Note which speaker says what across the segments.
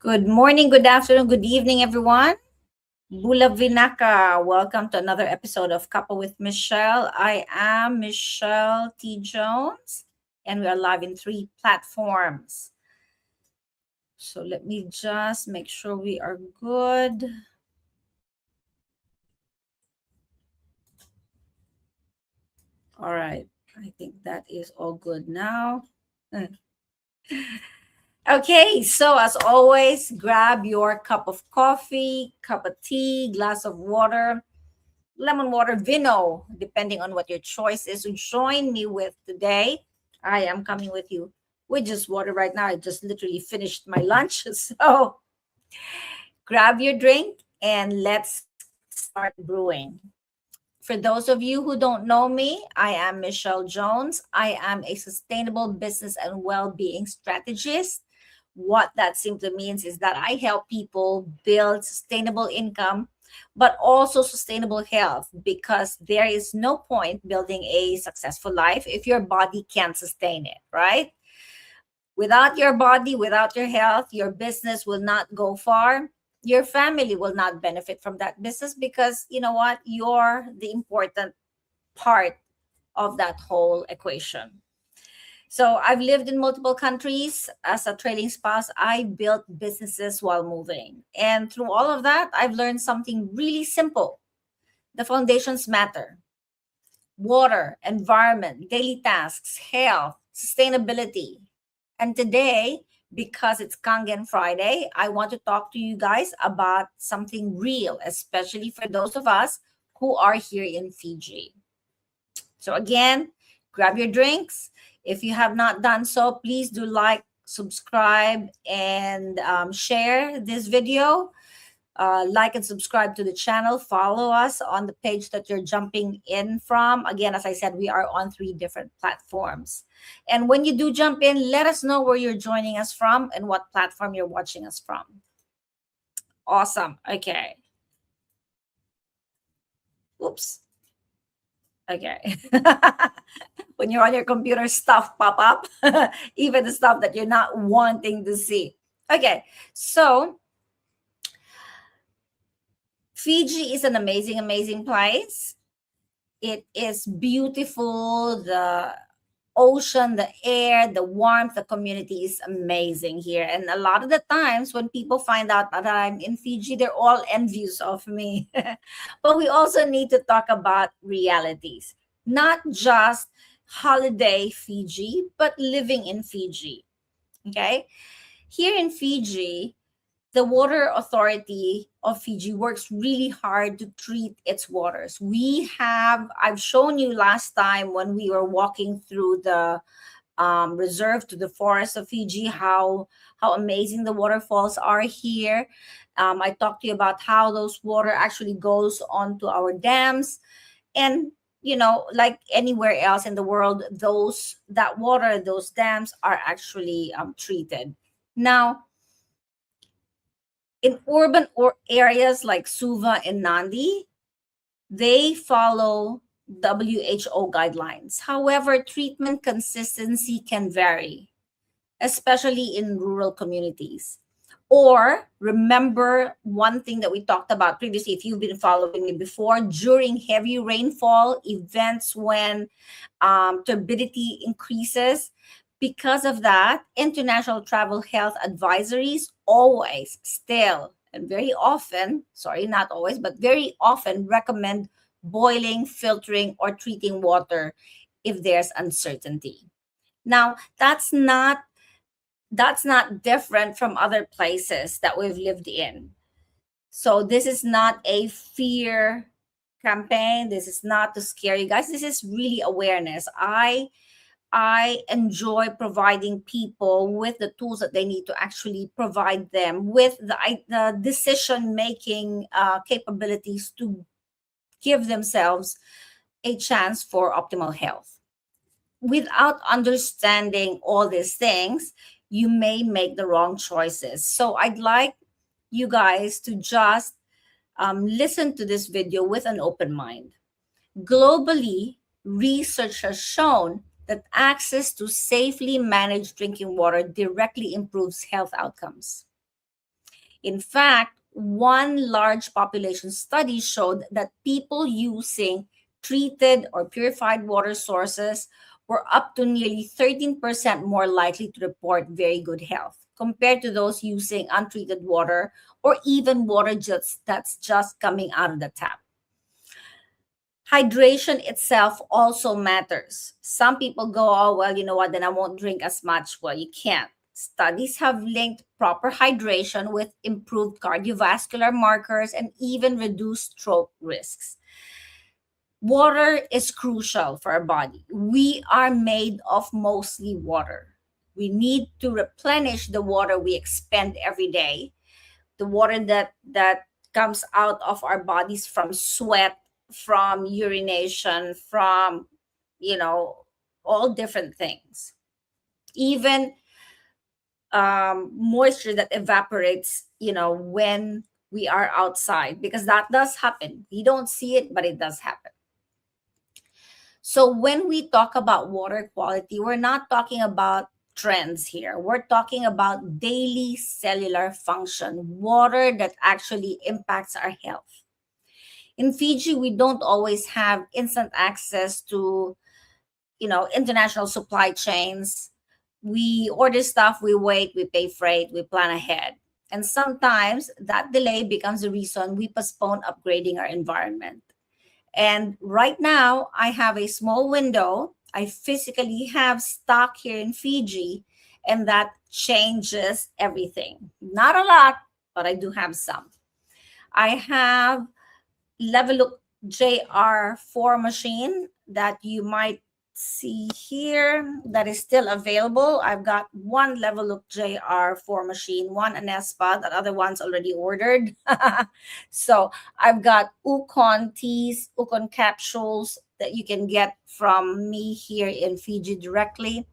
Speaker 1: Good morning, good afternoon, good evening, everyone. Bula Vinaka. Welcome to another episode of Cuppa with Michelle. I am Michelle T. Jones, and we are live in 3 platforms. So let me just make sure we are good. All right. I think that is all good now. Okay, so as always, grab your cup of coffee, cup of tea, glass of water, lemon water, vino, depending on what your choice is to join me with today. I am coming with you with just water right now. I just literally finished my lunch. So grab your drink and let's start brewing. For those of you who don't know me, I am Michelle Jones. I am a sustainable business and well-being strategist. What that simply means is that I help people build sustainable income, but also sustainable health, because there is no point building a successful life if your body can't sustain it, right? Without your body, without your health, your business will not go far. Your family will not benefit from that business because you know what? You're the important part of that whole equation. So I've lived in multiple countries as a trading spouse. I built businesses while moving. And through all of that, I've learned something really simple. The foundations matter: water, environment, daily tasks, health, sustainability. And today, because it's Kangen Friday, I want to talk to you guys about something real, especially for those of us who are here in Fiji. So again, grab your drinks. If you have not done so, please do like, subscribe, and share this video. Like and subscribe to the channel. Follow us on the page that you're jumping in from. Again, as I said, we are on 3 different platforms. And when you do jump in, let us know where you're joining us from and what platform you're watching us from. Awesome. Okay. Oops. Okay. When you're on your computer, stuff pop up, even the stuff that you're not wanting to see. Okay. So Fiji is an amazing, amazing place. It is beautiful. The ocean, the air, the warmth, the community is amazing here. And a lot of the times when people find out that I'm in Fiji, they're all envious of me. But we also need to talk about realities, not just holiday Fiji, but living in Fiji. Okay. Here in Fiji, the Water Authority of Fiji works really hard to treat its waters. I've shown you last time when we were walking through the reserve to the forest of Fiji, how amazing the waterfalls are here. I talked to you about how those water actually goes onto our dams, and like anywhere else in the world, those dams are actually treated. Now, in urban areas like Suva and Nandi, they follow WHO guidelines. However, treatment consistency can vary, especially in rural communities. Or remember one thing that we talked about previously, if you've been following me before, during heavy rainfall events when turbidity increases. Because of that, international travel health advisories always, still, and very often, sorry, not always, but very often recommend boiling, filtering, or treating water if there's uncertainty. Now, that's not different from other places that we've lived in. So this is not a fear campaign. This is not to scare you guys. This is really awareness. I enjoy providing people with the tools that they need to actually provide them with the decision making capabilities to give themselves a chance for optimal health. Without understanding all these things, you may make the wrong choices. So I'd like you guys to just listen to this video with an open mind. Globally, research has shown that access to safely managed drinking water directly improves health outcomes. In fact, one large population study showed that people using treated or purified water sources were up to nearly 13% more likely to report very good health compared to those using untreated water or even water that's just coming out of the tap. Hydration itself also matters. Some people go, oh, well, you know what, then I won't drink as much. Well, you can't. Studies have linked proper hydration with improved cardiovascular markers and even reduced stroke risks. Water is crucial for our body. We are made of mostly water. We need to replenish the water we expend every day, the water that comes out of our bodies from sweat, from urination, from you know all different things, even moisture that evaporates when we are outside, because that does happen. You don't see it, but it does happen. So when we talk about water quality, we're not talking about trends here. We're talking about daily cellular function, water that actually impacts our health. In Fiji, we don't always have instant access to, international supply chains. We order stuff, we wait, we pay freight, we plan ahead. And sometimes that delay becomes the reason we postpone upgrading our environment. And right now, I have a small window. I physically have stock here in Fiji, and that changes everything. Not a lot, but I do have some. I have Levelook JR4 machine that you might see here that is still available. I've got one Levelook JR4 machine, one Anespa, that other one's already ordered. So I've got Ukon teas, Ukon capsules that you can get from me here in Fiji directly.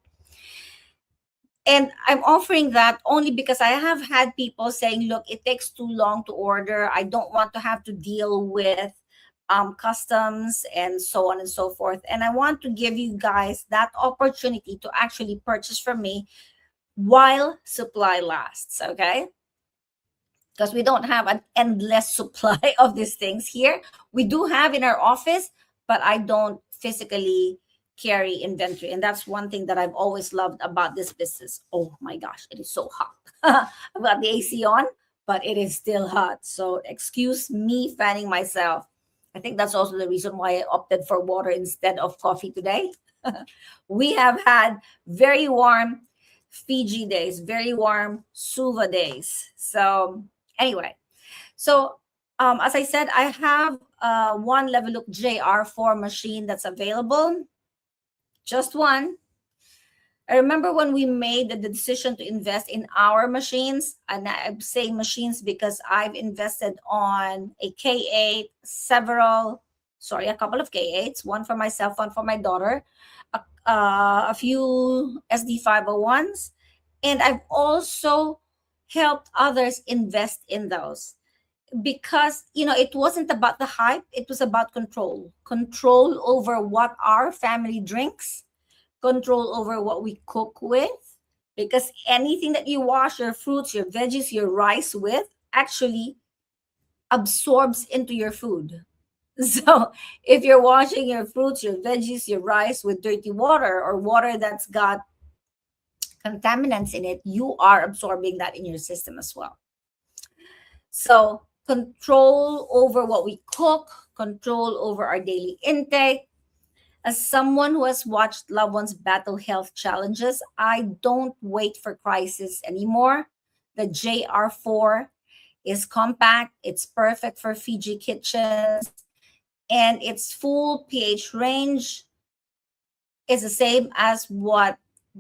Speaker 1: And I'm offering that only because I have had people saying, look, it takes too long to order. I don't want to have to deal with customs and so on and so forth. And I want to give you guys that opportunity to actually purchase from me while supply lasts, okay? Because we don't have an endless supply of these things here. We do have in our office, but I don't physically carry inventory. And that's one thing that I've always loved about this business. Oh my gosh, it is so hot. I've got the AC on, but it is still hot. So excuse me fanning myself. I think that's also the reason why I opted for water instead of coffee today. We have had very warm Fiji days, very warm Suva days. So anyway, so as I said, I have one Levelook JR4 machine that's available. Just one. I remember when we made the decision to invest in our machines, and I'm saying machines because I've invested on a K8, a couple of K8s, one for myself, one for my daughter, a few SD501s, and I've also helped others invest in those because, it wasn't about the hype, it was about control over what our family drinks, control over what we cook with, because anything that you wash your fruits, your veggies, your rice with actually absorbs into your food. So if you're washing your fruits, your veggies, your rice with dirty water or water that's got contaminants in it, you are absorbing that in your system as well. So control over what we cook, control over our daily intake. As someone who has watched loved ones battle health challenges, I don't wait for crisis anymore. The JR4 is compact, it's perfect for Fiji kitchens, and its full pH range is the same as what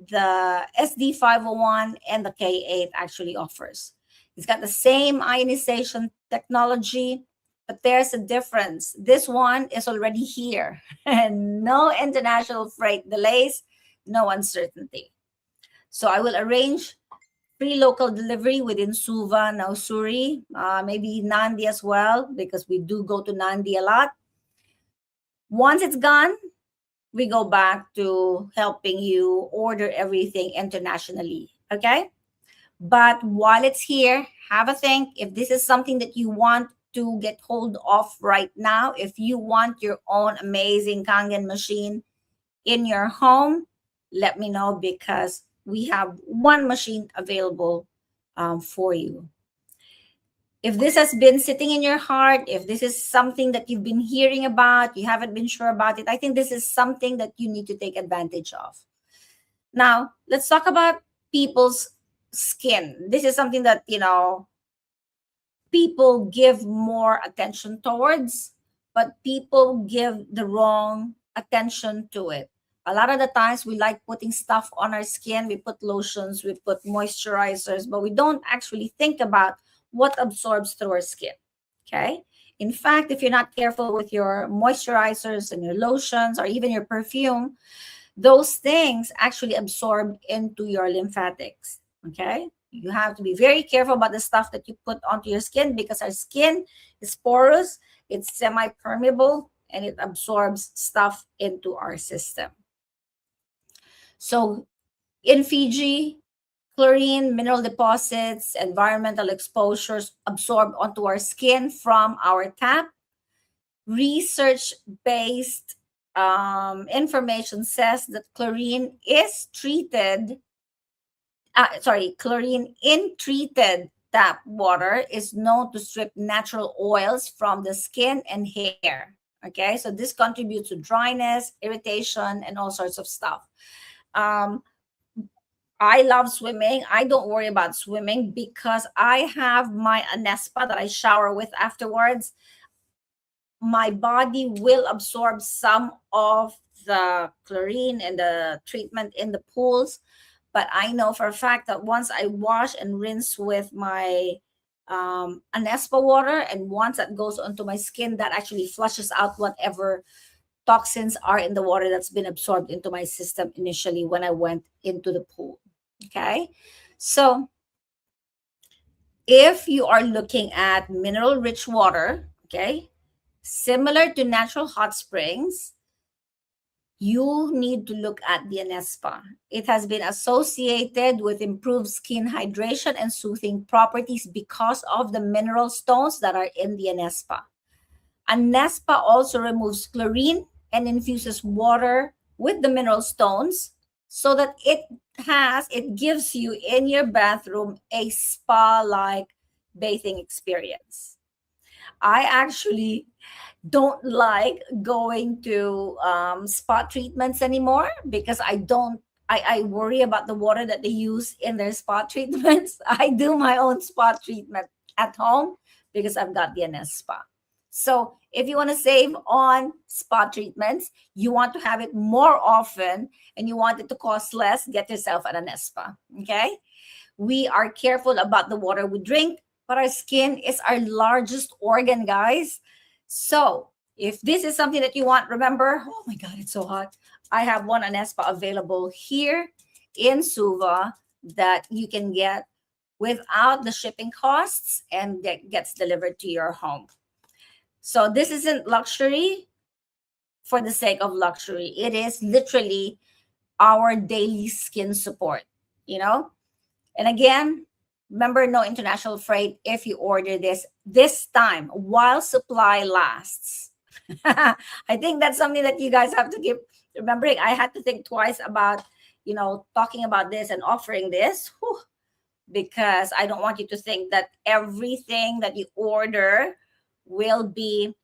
Speaker 1: the SD501 and the K8 actually offers. It's got the same ionization technology, but there's a difference. This one is already here, and no international freight delays, no uncertainty. So I will arrange free local delivery within Suva, Nausuri, maybe Nandi as well, because we do go to Nandi a lot. Once it's gone, we go back to helping you order everything internationally, okay? But while it's here, have a think. If this is something that you want to get hold of right now, if you want your own amazing Kangen machine in your home, let me know, because we have one machine available for you. If this has been sitting in your heart, if this is something that you've been hearing about, you haven't been sure about it, I think this is something that you need to take advantage of. Now, let's talk about people's skin. This is something that, people give more attention towards, but people give the wrong attention to it. A lot of the times we like putting stuff on our skin. We put lotions, we put moisturizers, but we don't actually think about what absorbs through our skin. Okay. In fact, if you're not careful with your moisturizers and your lotions or even your perfume, those things actually absorb into your lymphatics. Okay. You have to be very careful about the stuff that you put onto your skin, because our skin is porous, it's semi-permeable, and it absorbs stuff into our system. So in Fiji, chlorine, mineral deposits, environmental exposures absorb onto our skin from our tap. Research-based information says that chlorine in treated tap water is known to strip natural oils from the skin and hair. Okay, so this contributes to dryness, irritation, and all sorts of stuff. I love swimming. I don't worry about swimming because I have my Anespa that I shower with afterwards. My body will absorb some of the chlorine and the treatment in the pools, but I know for a fact that once I wash and rinse with my Anespa water, and once that goes onto my skin, that actually flushes out whatever toxins are in the water that's been absorbed into my system initially when I went into the pool. Okay, so if you are looking at mineral rich water, okay, similar to natural hot springs, you need to look at the Anespa. It has been associated with improved skin hydration and soothing properties because of the mineral stones that are in the Anespa. Anespa also removes chlorine and infuses water with the mineral stones so that it gives you in your bathroom a spa-like bathing experience. I actually don't like going to spot treatments anymore because I worry about the water that they use in their spot treatments. I do my own spot treatment at home because I've got the Anespa. So if you want to save on spot treatments, you want to have it more often, and you want it to cost less, get yourself an Anespa. Okay. We are careful about the water we drink, but our skin is our largest organ, guys. So if this is something that you want, remember, oh my God, it's so hot. I have one Anespa available here in Suva that you can get without the shipping costs, and that gets delivered to your home. So this isn't luxury for the sake of luxury. It is literally our daily skin support, you know? And again, remember, no international freight if you order this time while supply lasts. I think that's something that you guys have to keep remembering. I had to think twice about, talking about this and offering this, because I don't want you to think that everything that you order will be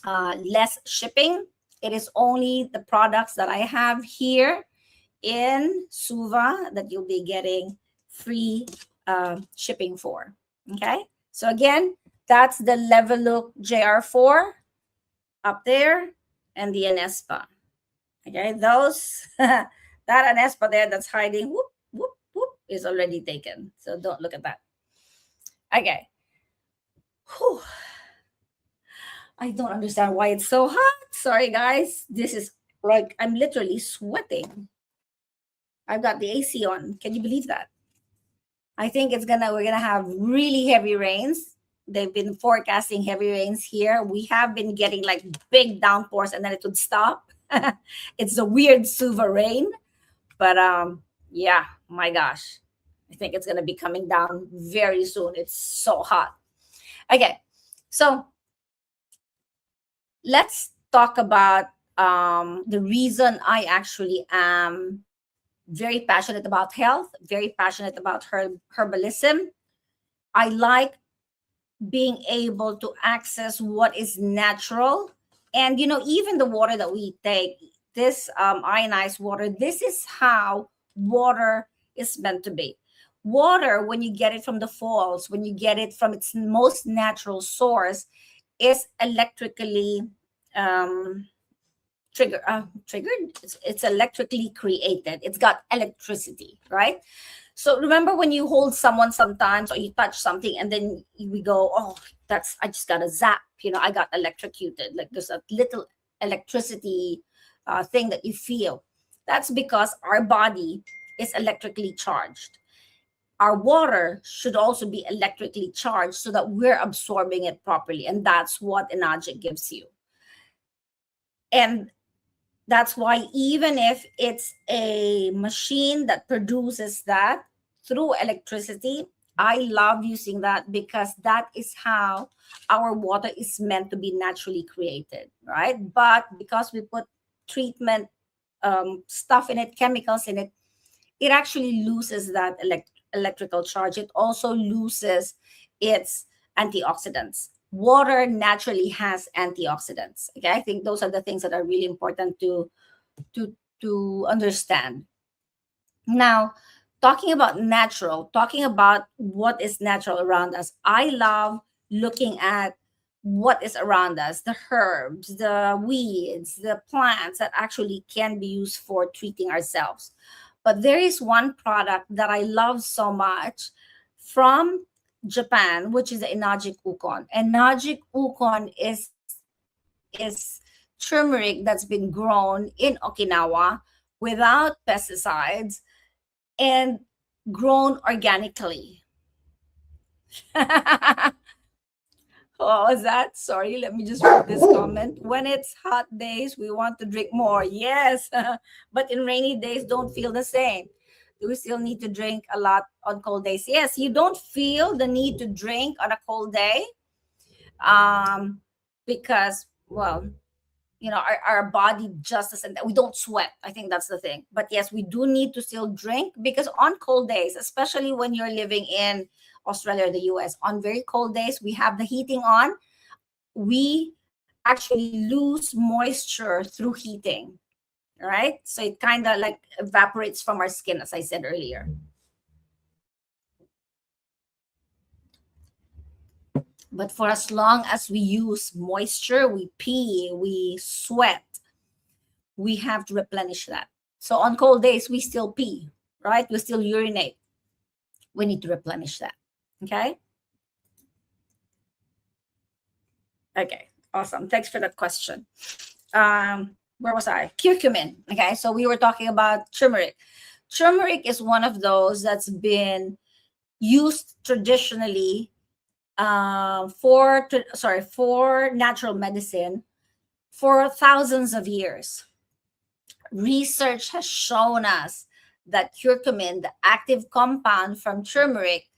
Speaker 1: less shipping. It is only the products that I have here in Suva that you'll be getting free shipping for. Okay, so again, that's the Level Look JR4 up there, and the Anespa. Okay, those that Anespa there that's hiding, whoop whoop whoop, is already taken. So don't look at that. Okay. Whew. I don't understand why it's so hot. Sorry, guys. This is like I'm literally sweating. I've got the AC on. Can you believe that? I think we're gonna have really heavy rains. They've been forecasting heavy rains here. We have been getting like big downpours, and then it would stop. It's a weird Suva rain, but yeah, my gosh. I think it's going to be coming down very soon. It's so hot. Okay, so let's talk about the reason I actually am very passionate about health, very passionate about herbalism. I like being able to access what is natural. And, even the water that we take, this ionized water, this is how water is meant to be. Water, when you get it from the falls, when you get it from its most natural source, is electrically triggered. It's electrically created. It's got electricity, right? So remember when you hold someone sometimes, or you touch something, and then we go, oh, I just got a zap, I got electrocuted. Like there's a little electricity thing that you feel. That's because our body is electrically charged. Our water should also be electrically charged so that we're absorbing it properly. And that's what Enagic gives you. And that's why even if it's a machine that produces that through electricity, I love using that, because that is how our water is meant to be naturally created, right? But because we put treatment stuff in it, chemicals in it, it actually loses that electrical charge. It also loses its antioxidants. Water naturally has antioxidants. Okay, I think those are the things that are really important to understand. Now, talking about what is natural around us, I love looking at what is around us, the herbs, the weeds, the plants that actually can be used for treating ourselves. But there is one product that I love so much from Japan, which is the Enagic Ukon. Enagic Ukon is turmeric that's been grown in Okinawa without pesticides and grown organically. What was that? Sorry, let me just read this comment. When it's hot days, we want to drink more. Yes, but in rainy days, don't feel the same. Do we still need to drink a lot on cold days? Yes, you don't feel the need to drink on a cold day, because, well, our body just doesn't, we don't sweat. I think that's the thing. But yes, we do need to still drink, because on cold days, especially when you're living in Australia or the US, on very cold days, we have the heating on. We actually lose moisture through heating, right? So it kind of like evaporates from our skin, as I said earlier. But for as long as we use moisture, we pee, we sweat, we have to replenish that. So on cold days, we still pee, right? We still urinate. We need to replenish that. Okay. Okay. Awesome. Thanks for that question. Where was I? Curcumin. Okay. So we were talking about turmeric. Turmeric is one of those that's been used traditionally for natural medicine for thousands of years. Research has shown us that curcumin, the active compound from turmeric,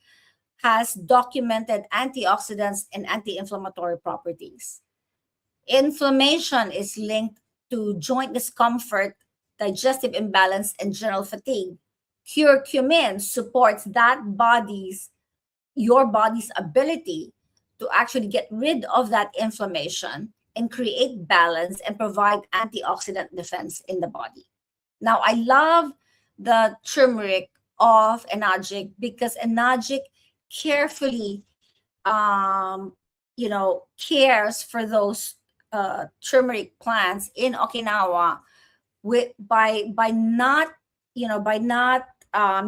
Speaker 1: has documented antioxidants and anti-inflammatory properties. Inflammation is linked to joint discomfort, digestive imbalance, and general fatigue. Curcumin supports your body's ability to actually get rid of that inflammation and create balance and provide antioxidant defense in the body. Now, I love the turmeric of Enagic, because Enagic carefully, cares for those turmeric plants in Okinawa by not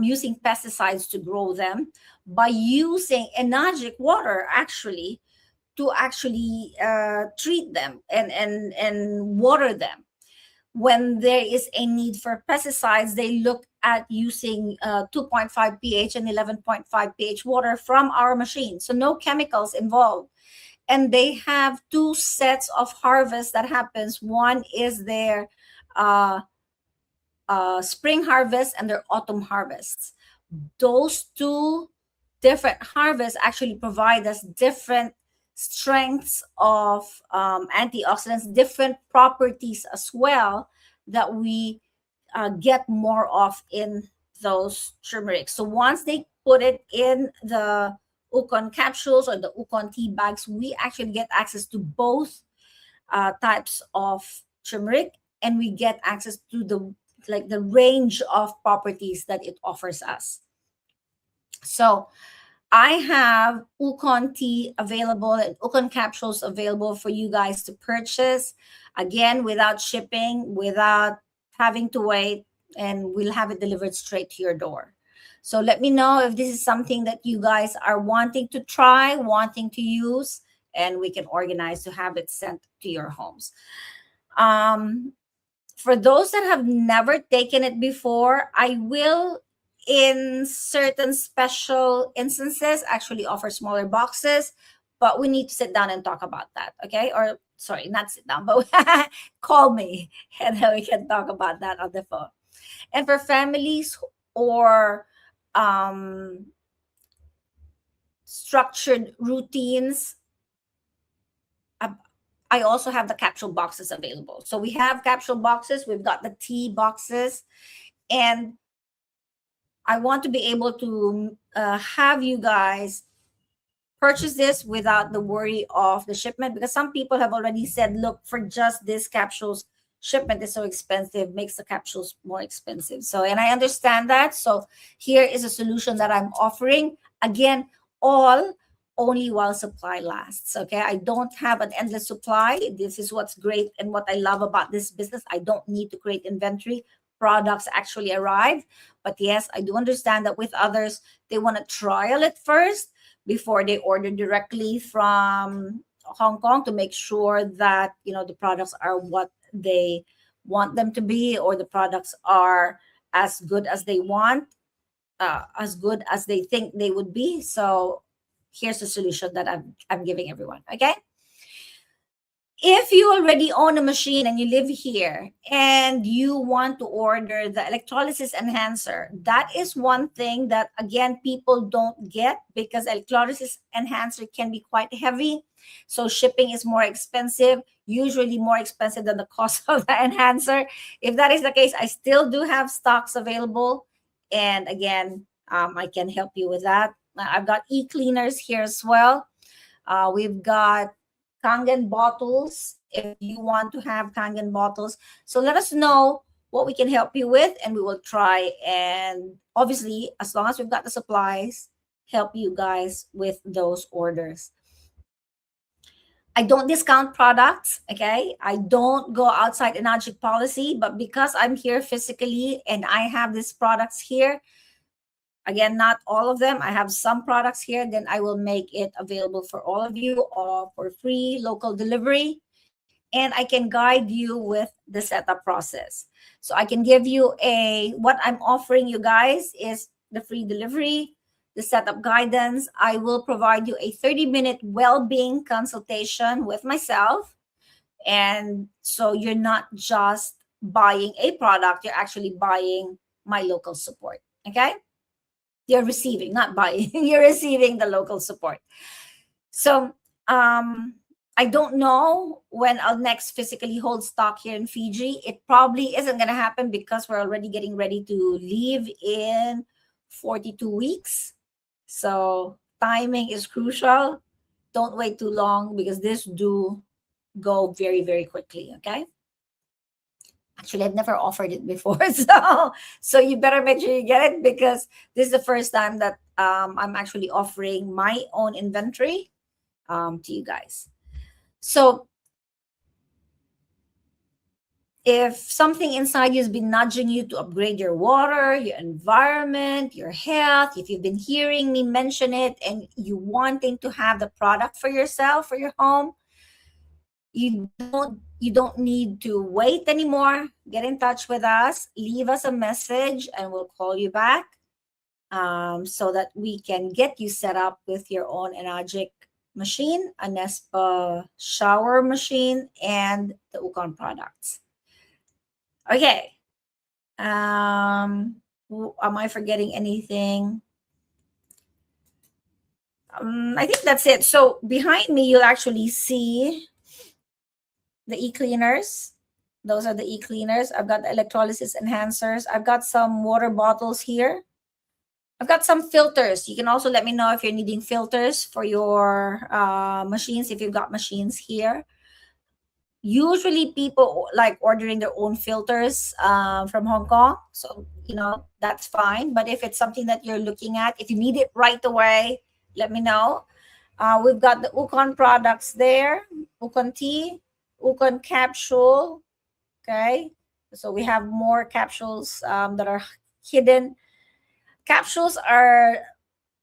Speaker 1: using pesticides to grow them, by using Enagic water actually to treat them and water them. When there is a need for pesticides, they look at using 2.5 pH and 11.5 pH water from our machine. So no chemicals involved. And they have two sets of harvest that happens. One is their spring harvest and their autumn harvests. those two different harvests actually provide us different strengths of antioxidants, different properties as well that we get more of in those turmeric. So once they put it in the Ukon capsules or the Ukon tea bags, we actually get access to both types of turmeric, and we get access to the range of properties that it offers us. So I have Ukon tea available and Ukon capsules available for you guys to purchase. Again, without shipping, without having to wait, and we'll have it delivered straight to your door. So let me know if this is something that you guys are wanting to try, wanting to use, and we can organize to have it sent to your homes. For those that have never taken it before, I will, in certain special instances, actually offer smaller boxes, but we need to sit down and talk about that. Okay, or sorry, not sit down, but call me and then we can talk about that on the phone. And for families or structured routines, I also have the capsule boxes available. So we have capsule boxes, we've got the tea boxes, and I want to be able to have you guys purchase this without the worry of the shipment, because some people have already said, look, for just this capsules, shipment is so expensive, makes the capsules more expensive. So, and I understand that. So here is a solution that I'm offering. Again, all only while supply lasts. Okay, I don't have an endless supply. This is what's great and what I love about this business. I don't need to create inventory. Products actually arrive. But yes, I do understand that with others, they want to trial it first before they order directly from Hong Kong to make sure that the products are what they want them to be, or the products are as good as they want, as good as they think they would be. So here's the solution that I'm giving everyone. Okay, if you already own a machine and you live here and you want to order the electrolysis enhancer, that is one thing that, again, people don't get, because electrolysis enhancer can be quite heavy. So shipping is more expensive, usually more expensive than the cost of the enhancer. If that is the case, I still do have stocks available. And again, I can help you with that. I've got e-cleaners here as well. We've got Kangen bottles if you want to have Kangen bottles. So let us know what we can help you with, and we will try. And obviously, as long as we've got the supplies, help you guys with those orders. I don't discount products, okay? I don't go outside Enagic policy, but because I'm here physically and I have these products here, again, not all of them, I have some products here, then I will make it available for all of you, or for free local delivery. And I can guide you with the setup process. So I can give you what I'm offering you guys is the free delivery, the setup guidance. I will provide you a 30-minute well-being consultation with myself. And so you're not just buying a product, you're actually buying my local support. Okay? You're receiving, not buying, you're receiving the local support. So I don't know when I'll next physically hold stock here in Fiji. It probably isn't going to happen because we're already getting ready to leave in 42 weeks. So timing is crucial. Don't wait too long, because this do go very, very quickly. Okay. Actually, I've never offered it before. So you better make sure you get it, because this is the first time that I'm actually offering my own inventory to you guys. So if something inside you has been nudging you to upgrade your water, your environment, your health, if you've been hearing me mention it and you wanting to have the product for yourself, for your home, you don't need to wait anymore. Get in touch with us, leave us a message, and we'll call you back so that we can get you set up with your own Enagic machine, a Nespa shower machine, and the Ukon products. Okay. Am I forgetting anything? I think that's it. So behind me, you'll actually see the e-cleaners. Those are the e-cleaners. I've got the electrolysis enhancers. I've got some water bottles here. I've got some filters. You can also let me know if you're needing filters for your machines, if you've got machines here. Usually people like ordering their own filters from Hong Kong. So, that's fine. But if it's something that you're looking at, if you need it right away, let me know. We've got the Ukon products there, Ukon tea, Ukon capsule. Okay. So we have more capsules that are hidden. Capsules are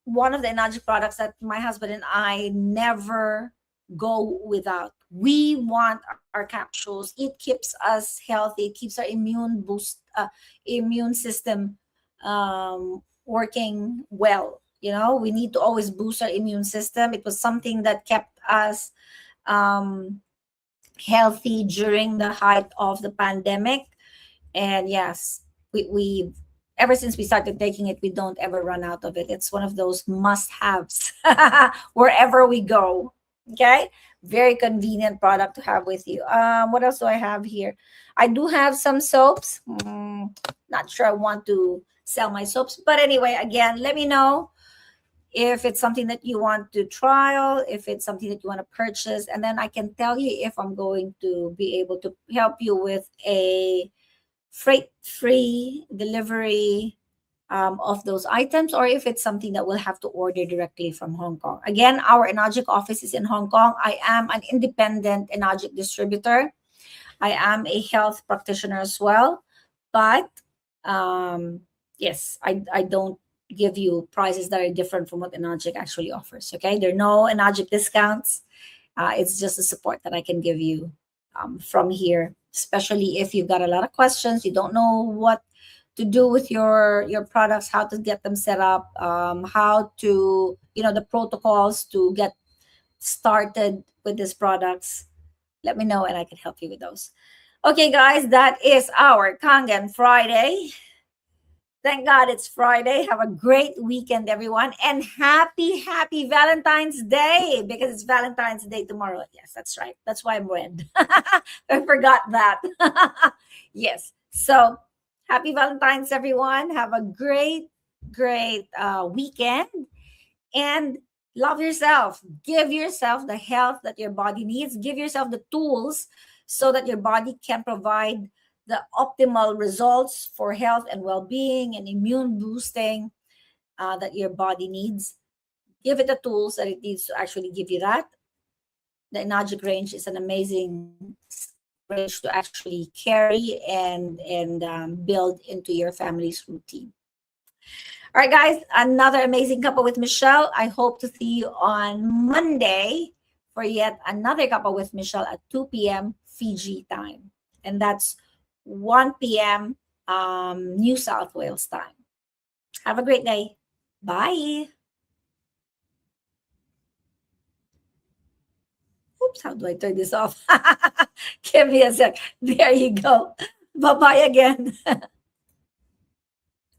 Speaker 1: one of the energy products that my husband and I never go without. We want our capsules. It keeps us healthy. It keeps our immune system working well. We need to always boost our immune system. It was something that kept us healthy during the height of the pandemic. And yes, we ever since we started taking it, we don't ever run out of it. It's one of those must-haves wherever we go. Okay, very convenient product to have with you. What else do I have here? I do have some soaps. Not sure I want to sell my soaps, but anyway, again, let me know if it's something that you want to trial, if it's something that you want to purchase, and then I can tell you if I'm going to be able to help you with a freight-free delivery of those items, or if it's something that we'll have to order directly from Hong Kong. Again, our Enagic office is in Hong Kong. I am an independent Enagic distributor. I am a health practitioner as well, but yes, I don't give you prices that are different from what Enagic actually offers. Okay, there are no Enagic discounts. It's just the support that I can give you from here, especially if you've got a lot of questions, you don't know what to do with your products, how to get them set up, how to, the protocols to get started with these products. Let me know and I can help you with those. Okay, guys, that is our Kangen Friday. Thank God it's Friday. Have a great weekend, everyone. And happy Valentine's Day, because it's Valentine's Day tomorrow. Yes, that's right. That's why I'm red. I forgot that. Yes. So happy Valentine's, everyone. Have a great weekend. And love yourself. Give yourself the health that your body needs. Give yourself the tools so that your body can provide the optimal results for health and well-being and immune boosting that your body needs. Give it the tools that it needs to actually give you that. The Enagic range is an amazing range to actually carry and build into your family's routine. All right, guys, another amazing Cuppa with Michelle. I hope to see you on Monday for yet another Cuppa with Michelle at 2 p.m. Fiji time. And that's 1 p.m. New South Wales time. Have a great day. Bye. Oops, how do I turn this off? Give me a sec. There you go. Bye-bye again.